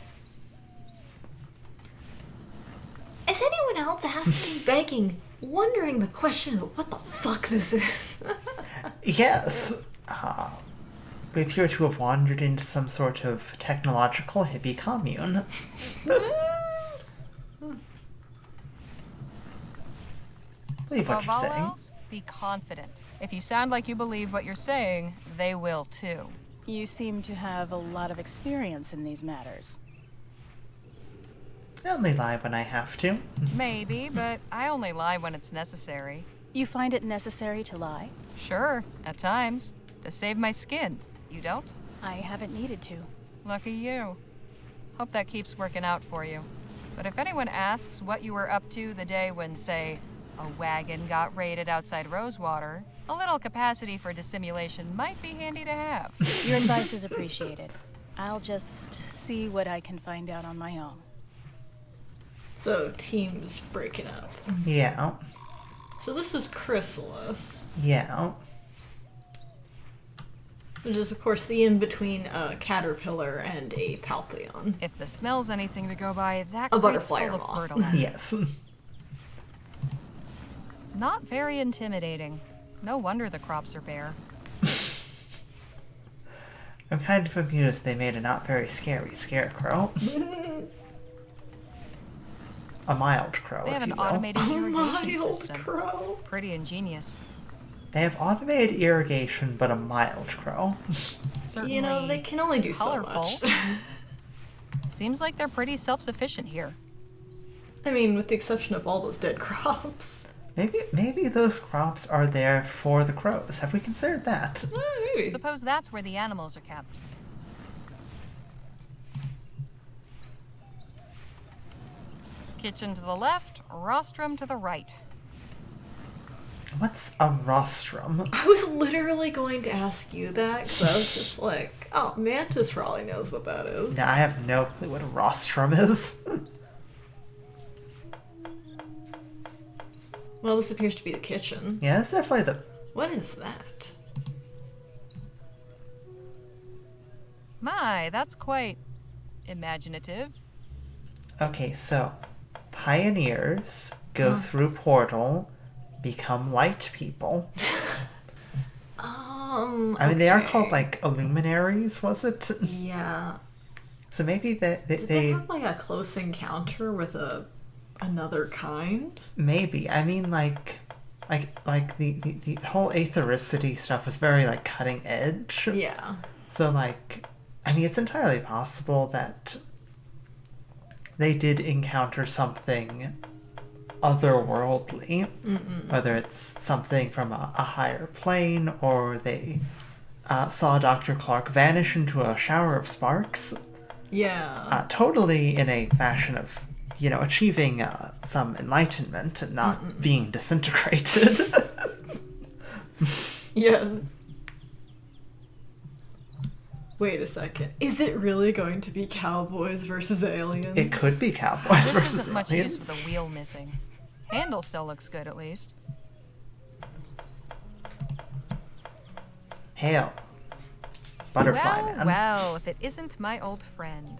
Speaker 2: Is anyone else asking, begging, wondering the question of what the fuck this is?
Speaker 1: Yes. We appear to have wandered into some sort of technological hippie commune. Believe what
Speaker 4: Above
Speaker 1: you're
Speaker 4: all
Speaker 1: saying.
Speaker 4: else, be confident. If you sound like you believe what you're saying, they will too.
Speaker 8: You seem to have a lot of experience in these matters.
Speaker 1: I only lie when I have to.
Speaker 4: Maybe, but I only lie when it's necessary.
Speaker 8: You find it necessary to lie?
Speaker 4: Sure, at times. To save my skin. You don't?
Speaker 8: I haven't needed to.
Speaker 4: Lucky you. Hope that keeps working out for you. But if anyone asks what you were up to the day when, say, a wagon got raided outside Rosewater, a little capacity for dissimulation might be handy to have.
Speaker 8: Your advice is appreciated. I'll just see what I can find out on my own.
Speaker 2: So, teams breaking up.
Speaker 1: Yeah.
Speaker 2: So this is Chrysalis,
Speaker 1: Yeah.
Speaker 2: which is, of course, the in-between a caterpillar and a palpion.
Speaker 4: If the smell's anything to go by, that
Speaker 2: A
Speaker 4: crate's
Speaker 2: butterfly or
Speaker 4: full of
Speaker 2: moth.
Speaker 4: fertilizer.
Speaker 1: Yes.
Speaker 4: Not very intimidating. No wonder the crops are bare.
Speaker 1: I'm kind of amused they made a not very scary scarecrow. A mild crow,
Speaker 4: They have
Speaker 1: if
Speaker 4: an
Speaker 1: you will.
Speaker 4: automated irrigation
Speaker 2: Mild
Speaker 4: system.
Speaker 2: crow.
Speaker 4: Pretty ingenious.
Speaker 1: They have automated irrigation, but a mild crow.
Speaker 4: Certainly
Speaker 2: You know, they can only do
Speaker 4: colorful.
Speaker 2: so much.
Speaker 4: Seems like they're pretty self-sufficient here.
Speaker 2: I mean, with the exception of all those dead crops.
Speaker 1: Maybe those crops are there for the crows. Have we considered that?
Speaker 2: Maybe.
Speaker 4: Suppose that's where the animals are kept. Kitchen to the left, rostrum to the right.
Speaker 1: What's a rostrum?
Speaker 2: I was literally going to ask you that, because I was just like, oh, Mantis probably knows what that is.
Speaker 1: Yeah, I have no clue what a rostrum is.
Speaker 2: Well, this appears to be the kitchen.
Speaker 1: Yeah, it's definitely the...
Speaker 2: What is that?
Speaker 4: My, that's quite imaginative.
Speaker 1: Okay, so pioneers go through portal become light people.
Speaker 2: I
Speaker 1: mean, they are called, like, illuminaries, was it?
Speaker 2: Yeah.
Speaker 1: So maybe
Speaker 2: Did they have, like, a close encounter with another kind?
Speaker 1: Maybe. I mean, like the whole aethericity stuff was very, like, cutting edge.
Speaker 2: Yeah.
Speaker 1: So, like, I mean, it's entirely possible that they did encounter something otherworldly, whether it's something from a higher plane, or they saw Dr. Clark vanish into a shower of sparks.
Speaker 2: Yeah.
Speaker 1: Totally in a fashion of, achieving some enlightenment and not being disintegrated.
Speaker 2: Yes. Wait a second. Is it really going to be cowboys versus aliens?
Speaker 1: It could be cowboys
Speaker 4: This
Speaker 1: versus
Speaker 4: isn't much
Speaker 1: aliens.
Speaker 4: use with the wheel missing. Handle still looks good, at least.
Speaker 1: Hail. Butterfly
Speaker 4: Well,
Speaker 1: man.
Speaker 4: well, if it isn't my old friend.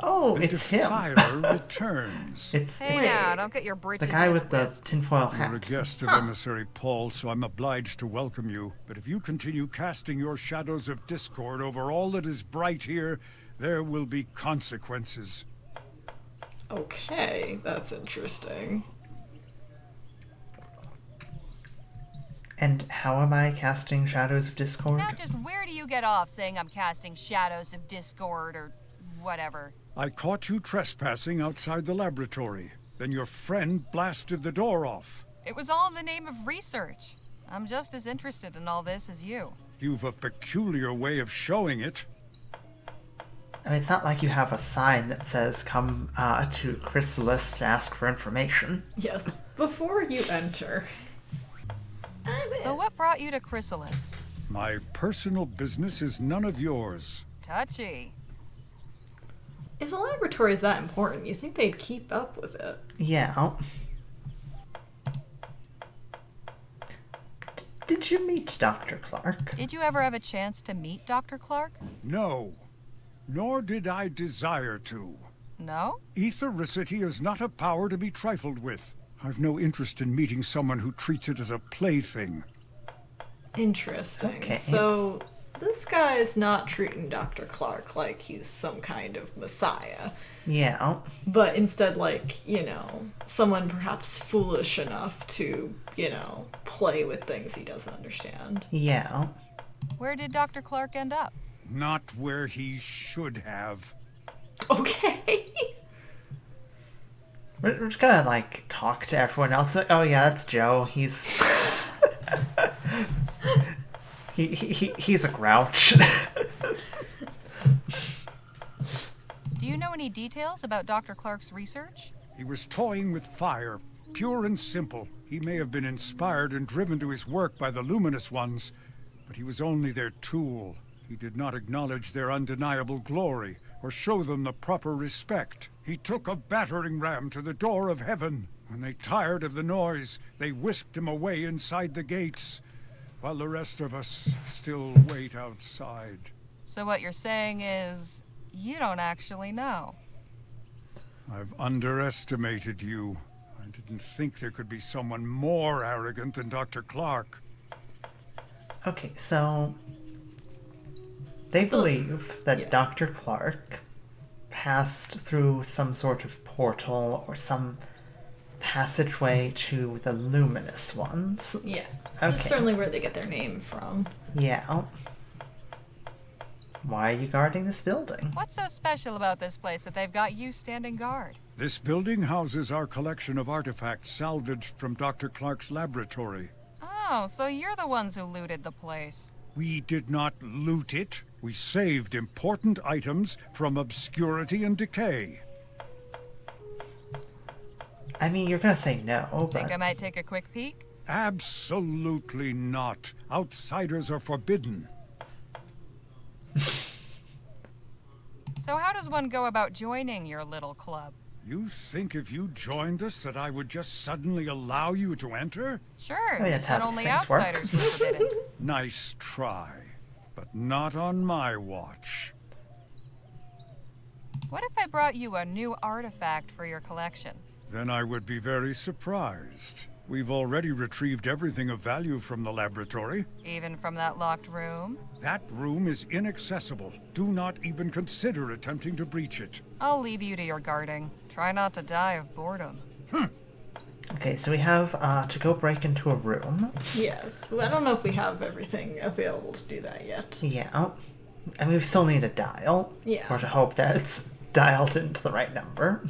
Speaker 1: Oh,
Speaker 10: The
Speaker 1: it's him.
Speaker 10: Defiler returns.
Speaker 1: It's
Speaker 4: Hey now, don't get your britches
Speaker 1: the guy
Speaker 4: in a
Speaker 1: with the
Speaker 4: twist.
Speaker 1: tinfoil
Speaker 10: You're a
Speaker 1: hat.
Speaker 10: guest of Emissary Paul, so I'm obliged to welcome you. But if you continue casting your shadows of discord over all that is bright here, there will be consequences.
Speaker 2: Okay, that's interesting.
Speaker 1: And how am I casting Shadows of Discord?
Speaker 4: Now just where do you get off saying I'm casting shadows of discord or whatever?
Speaker 10: I caught you trespassing outside the laboratory. Then your friend blasted the door off.
Speaker 4: It was all in the name of research. I'm just as interested in all this as you.
Speaker 10: You've a peculiar way of showing it.
Speaker 1: I mean, it's not like you have a sign that says, come to Chrysalis to ask for information.
Speaker 2: Yes, before you enter.
Speaker 4: So what brought you to Chrysalis?
Speaker 10: My personal business is none of yours.
Speaker 4: Touchy.
Speaker 2: If the laboratory is that important, you think they'd keep up with it?
Speaker 1: Yeah. Did you meet Dr. Clark?
Speaker 4: Did you ever have a chance to meet Dr. Clark?
Speaker 10: No, nor did I desire to.
Speaker 4: No?
Speaker 10: Aethericity is not a power to be trifled with. I've no interest in meeting someone who treats it as a plaything.
Speaker 2: Interesting.
Speaker 1: Okay.
Speaker 2: So, this guy is not treating Dr. Clark like he's some kind of messiah,
Speaker 1: Yeah.
Speaker 2: but instead like, someone perhaps foolish enough to, play with things he doesn't understand.
Speaker 1: Yeah.
Speaker 4: Where did Dr. Clark end up?
Speaker 10: Not where he should have.
Speaker 2: Okay.
Speaker 1: We're just gonna, like, talk to everyone else. Like, oh, yeah, that's Joe. He's... he's a grouch.
Speaker 4: Do you know any details about Dr. Clark's research?
Speaker 10: He was toying with fire, pure and simple. He may have been inspired and driven to his work by the luminous ones, but he was only their tool. He did not acknowledge their undeniable glory or show them the proper respect. He took a battering ram to the door of heaven. When they tired of the noise, they whisked him away inside the gates, while the rest of us still wait outside.
Speaker 4: So what you're saying is, you don't actually know.
Speaker 10: I've underestimated you. I didn't think there could be someone more arrogant than Dr. Clark.
Speaker 1: Okay, so... They believe that
Speaker 2: Yeah.
Speaker 1: Dr. Clark passed through some sort of portal or some passageway to the luminous ones.
Speaker 2: Yeah.
Speaker 1: Okay.
Speaker 2: That's certainly where they get their name from.
Speaker 1: Yeah. Why are you guarding this building?
Speaker 4: What's so special about this place that they've got you standing guard?
Speaker 10: This building houses our collection of artifacts salvaged from Dr. Clark's laboratory.
Speaker 4: Oh, so you're the ones who looted the place.
Speaker 10: We did not loot it. We saved important items from obscurity and decay.
Speaker 1: I mean, you're gonna say no,
Speaker 4: Think I
Speaker 1: but...
Speaker 4: might take a quick peek?
Speaker 10: Absolutely not. Outsiders are forbidden.
Speaker 4: So how does one go about joining your little club?
Speaker 10: You think if you joined us that I would just suddenly allow you to enter?
Speaker 4: Sure,
Speaker 1: Oh, yeah,
Speaker 4: just
Speaker 1: that's how
Speaker 4: that
Speaker 1: these
Speaker 4: only
Speaker 1: things work.
Speaker 4: outsiders were forbidden.
Speaker 10: Nice try, but not on my watch.
Speaker 4: What if I brought you a new artifact for your collection?
Speaker 10: Then I would be very surprised. We've already retrieved everything of value from the laboratory.
Speaker 4: Even from that locked room?
Speaker 10: That room is inaccessible. Do not even consider attempting to breach it.
Speaker 4: I'll leave you to your guarding. Try not to die of boredom.
Speaker 1: Okay, so we have to go break into a room.
Speaker 2: Yes. Well, I don't know if we have everything available to do that yet.
Speaker 1: Yeah. And we still need a dial.
Speaker 2: Yeah.
Speaker 1: Or to hope that it's dialed into the right number.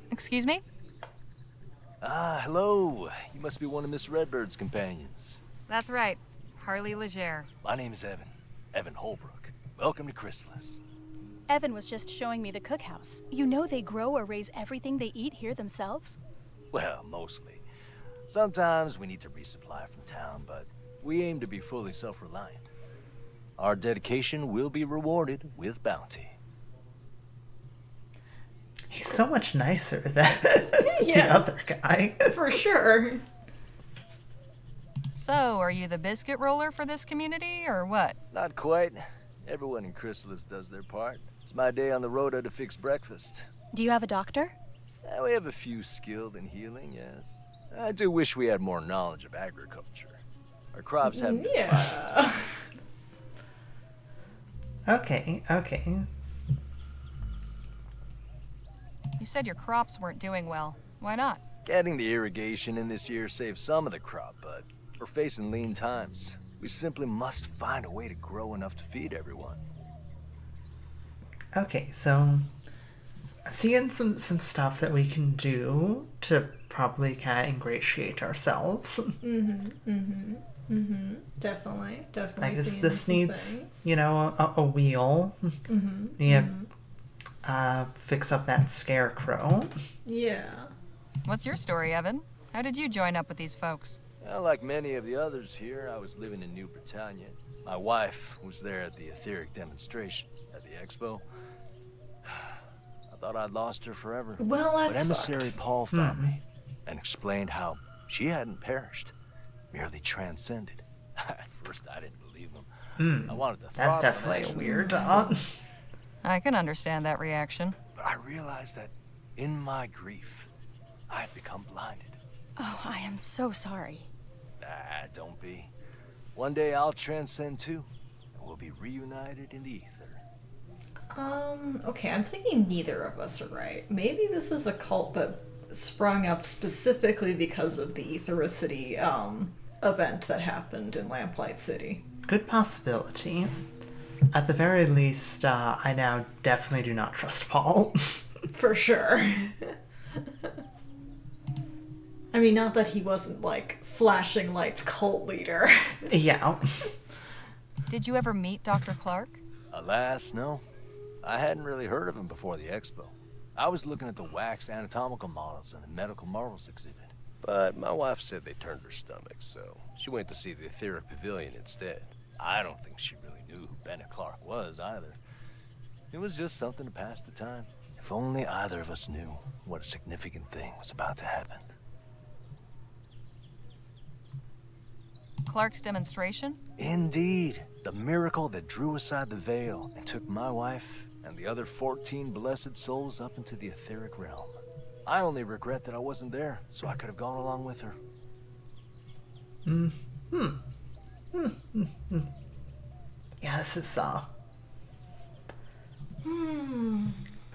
Speaker 4: Excuse me?
Speaker 6: Ah, hello. You must be one of Miss Redbird's companions.
Speaker 4: That's right. Harley Leger.
Speaker 6: My name is Evan. Evan Holbrook. Welcome to Chrysalis.
Speaker 8: Evan was just showing me the cookhouse. You know they grow or raise everything they eat here themselves?
Speaker 6: Well, mostly. Sometimes we need to resupply from town, but we aim to be fully self-reliant. Our dedication will be rewarded with bounty.
Speaker 1: He's so much nicer than the
Speaker 2: Yeah.
Speaker 1: other guy.
Speaker 2: For sure.
Speaker 4: So, are you the biscuit roller for this community, or what?
Speaker 6: Not quite. Everyone in Chrysalis does their part. It's my day on the rota to fix breakfast.
Speaker 8: Do you have a doctor?
Speaker 6: We have a few skilled in healing, yes. I do wish we had more knowledge of agriculture. Our crops haven't been
Speaker 2: Yeah.
Speaker 1: Okay.
Speaker 4: You said your crops weren't doing well. Why not?
Speaker 6: Getting the irrigation in this year saved some of the crop, but we're facing lean times. We simply must find a way to grow enough to feed everyone.
Speaker 1: Okay, so I'm seeing some stuff that we can do to probably kind of ingratiate ourselves.
Speaker 2: Definitely.
Speaker 1: I guess
Speaker 2: seeing
Speaker 1: this
Speaker 2: some
Speaker 1: needs,
Speaker 2: things.
Speaker 1: a wheel. Fix up that scarecrow.
Speaker 2: Yeah.
Speaker 4: What's your story, Evan? How did you join up with these folks?
Speaker 6: Well, like many of the others here, I was living in New Britannia. My wife was there at the etheric demonstration at the expo. I thought I'd lost her forever.
Speaker 2: Well, that's
Speaker 6: But emissary
Speaker 2: fucked.
Speaker 6: Paul found me and explained how she hadn't perished, merely transcended. At first, I didn't believe him. I wanted to
Speaker 1: That's
Speaker 6: throttle him,
Speaker 1: definitely
Speaker 6: actually.
Speaker 1: weird.
Speaker 4: I can understand that reaction.
Speaker 6: But I realized that in my grief, I had become blinded.
Speaker 8: Oh, I am so sorry.
Speaker 6: Don't be. One day I'll transcend too, and we'll be reunited in the ether.
Speaker 2: Okay, I'm thinking neither of us are right. Maybe this is a cult that sprung up specifically because of the aethericity, event that happened in Lamplight City.
Speaker 1: Good possibility. At the very least, I now definitely do not trust Paul.
Speaker 2: For sure. I mean, not that he wasn't, like, flashing lights cult leader.
Speaker 1: Yeah.
Speaker 4: Did you ever meet Dr. Clark?
Speaker 6: Alas, no. I hadn't really heard of him before the expo. I was looking at the waxed anatomical models in the medical marvels exhibit. But my wife said they turned her stomach, so she went to see the etheric pavilion instead. I don't think she really knew who Bennett Clark was either. It was just something to pass the time. If only either of us knew what a significant thing was about to happen.
Speaker 4: Clark's demonstration?
Speaker 6: Indeed. The miracle that drew aside the veil and took my wife and the other 14 blessed souls up into the etheric realm. I only regret that I wasn't there, so I could have gone along with her.
Speaker 1: Yeah, this is,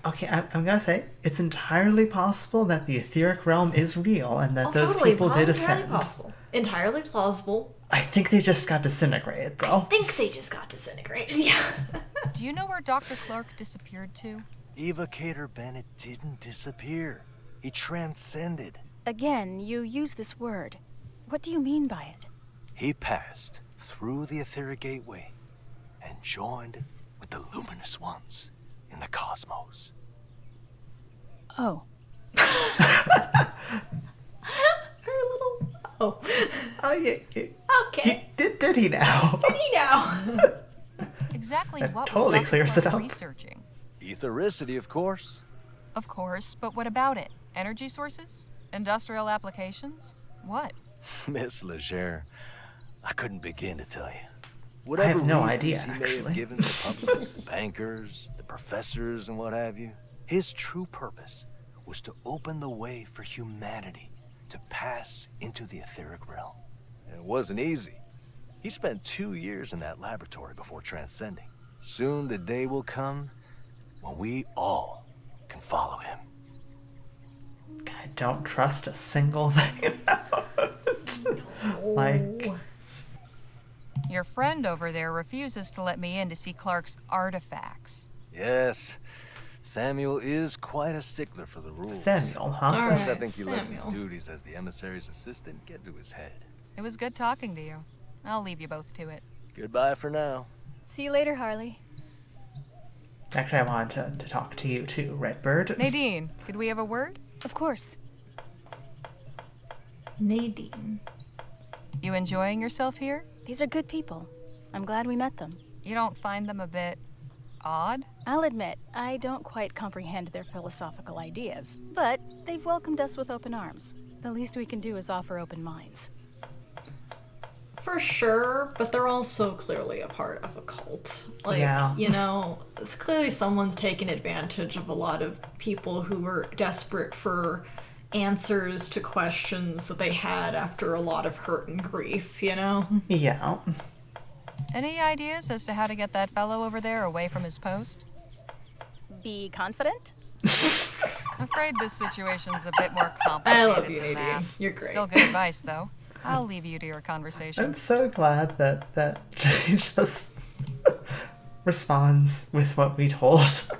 Speaker 1: Okay, I'm gonna say, it's entirely possible that the etheric realm is real and that those people did ascend.
Speaker 2: Entirely possible. Entirely plausible.
Speaker 1: I think they just got disintegrated,
Speaker 2: I
Speaker 1: though.
Speaker 2: think they just got disintegrated, yeah.
Speaker 4: Do you know where Dr. Clark disappeared to?
Speaker 6: Evocator Bennett didn't disappear. He transcended.
Speaker 8: Again, you use this word. What do you mean by it?
Speaker 6: He passed through the etheric gateway and joined with the luminous ones in the cosmos.
Speaker 8: Oh.
Speaker 2: Oh.
Speaker 1: Oh, yeah.
Speaker 2: Okay.
Speaker 1: Did he now?
Speaker 2: Did he now?
Speaker 4: Exactly
Speaker 1: That
Speaker 4: what
Speaker 1: totally
Speaker 4: was Dr.
Speaker 1: clears it
Speaker 4: Clark
Speaker 1: up.
Speaker 4: researching?
Speaker 6: Ethericity, of course.
Speaker 4: Of course, but what about it? Energy sources? Industrial applications? What?
Speaker 6: Miss Leger, I couldn't begin to tell you.
Speaker 1: I
Speaker 6: Whatever
Speaker 1: have no
Speaker 6: reasons
Speaker 1: idea,
Speaker 6: he may
Speaker 1: actually.
Speaker 6: have given the public, the bankers, the professors, and what have you, his true purpose was to open the way for humanity to pass into the etheric realm. And it wasn't easy. He spent 2 years in that laboratory before transcending. Soon the day will come when we all can follow him.
Speaker 1: I don't trust a single thing about it. Like,
Speaker 4: Your friend over there refuses to let me in to see Clark's artifacts.
Speaker 6: Yes, Samuel is quite a stickler for the rules.
Speaker 1: Samuel, huh?
Speaker 6: Sometimes I
Speaker 2: Alright,
Speaker 6: think he lets his
Speaker 2: Samuel.
Speaker 6: duties as the emissary's assistant get to his head.
Speaker 4: It was good talking to you. I'll leave you both to it.
Speaker 6: Goodbye for now.
Speaker 8: See you later, Harley.
Speaker 1: Actually, I wanted to talk to you too, Redbird.
Speaker 4: Nadine, could we have a word?
Speaker 8: Of course.
Speaker 2: Nadine.
Speaker 4: You enjoying yourself here?
Speaker 8: These are good people. I'm glad we met them.
Speaker 4: You don't find them a bit odd?
Speaker 8: I'll admit, I don't quite comprehend their philosophical ideas, but they've welcomed us with open arms. The least we can do is offer open minds.
Speaker 2: For sure, but they're also clearly a part of a cult. Like,
Speaker 1: Yeah.
Speaker 2: you know, it's clearly someone's taken advantage of a lot of people who were desperate for answers to questions that they had after a lot of hurt and grief, you know?
Speaker 1: Yeah.
Speaker 4: Any ideas as to how to get that fellow over there away from his post?
Speaker 8: Be confident?
Speaker 4: I'm afraid this situation's a bit more complicated.
Speaker 2: I love you,
Speaker 4: than
Speaker 2: Nadine.
Speaker 4: that.
Speaker 2: You're great.
Speaker 4: Still good advice, though. I'll leave you to your conversation.
Speaker 1: I'm so glad that she just responds with what we told her.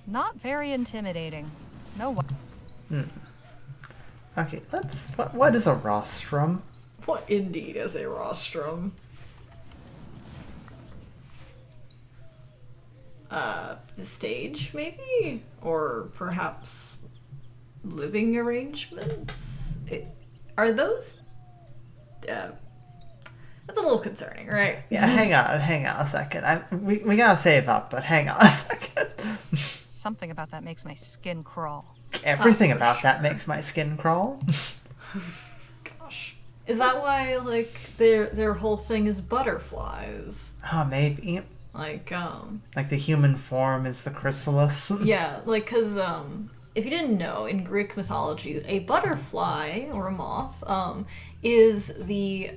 Speaker 4: Not very intimidating. No one.
Speaker 1: Okay, what is a rostrum?
Speaker 2: What indeed is a rostrum? The stage, maybe? Or perhaps living arrangements? Are those... that's a little concerning, right?
Speaker 1: Yeah, hang on a second. We gotta save up, but hang on a second.
Speaker 4: Something about that makes my skin crawl.
Speaker 1: Everything about that makes my skin crawl.
Speaker 2: Gosh. Is that why, like, their whole thing is butterflies?
Speaker 1: Oh, maybe.
Speaker 2: Like
Speaker 1: the human form is the chrysalis.
Speaker 2: Yeah, like, because, if you didn't know, in Greek mythology, a butterfly, or a moth, is the,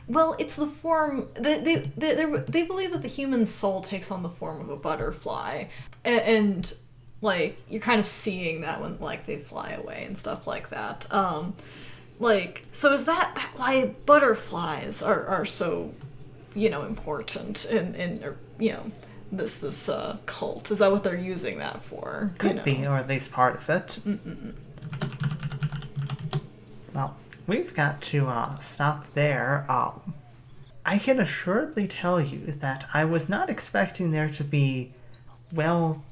Speaker 2: well, it's the form, they believe that the human soul takes on the form of a butterfly, and like, you're kind of seeing that when, like, they fly away and stuff like that. Like, so is that why butterflies are so, you know, important in you know, this cult? Is that what they're using that for?
Speaker 1: Could be, or at least part of it. Well, we've got to stop there. I can assuredly tell you that I was not expecting there to be, well,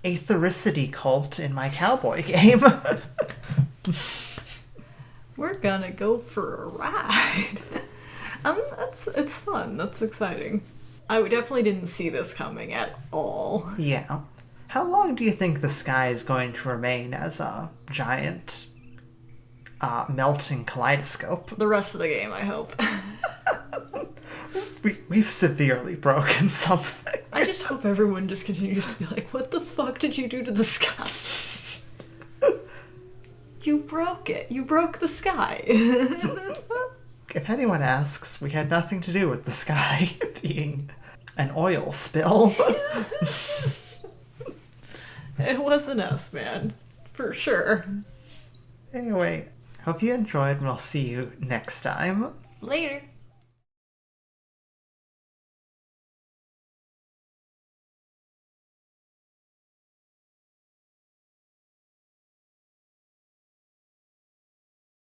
Speaker 1: aethericity cult in my cowboy game.
Speaker 2: We're gonna go for a ride. It's fun. That's exciting. I definitely didn't see this coming at all.
Speaker 1: Yeah. How long do you think the sky is going to remain as a giant melting kaleidoscope?
Speaker 2: The rest of the game, I hope.
Speaker 1: We've severely broken something.
Speaker 2: I just hope everyone just continues to be like, what the fuck did you do to the sky? You broke it. You broke the sky.
Speaker 1: If anyone asks, we had nothing to do with the sky being an oil spill.
Speaker 2: It wasn't us, man. For sure.
Speaker 1: Anyway, hope you enjoyed and we'll see you next time.
Speaker 2: Later.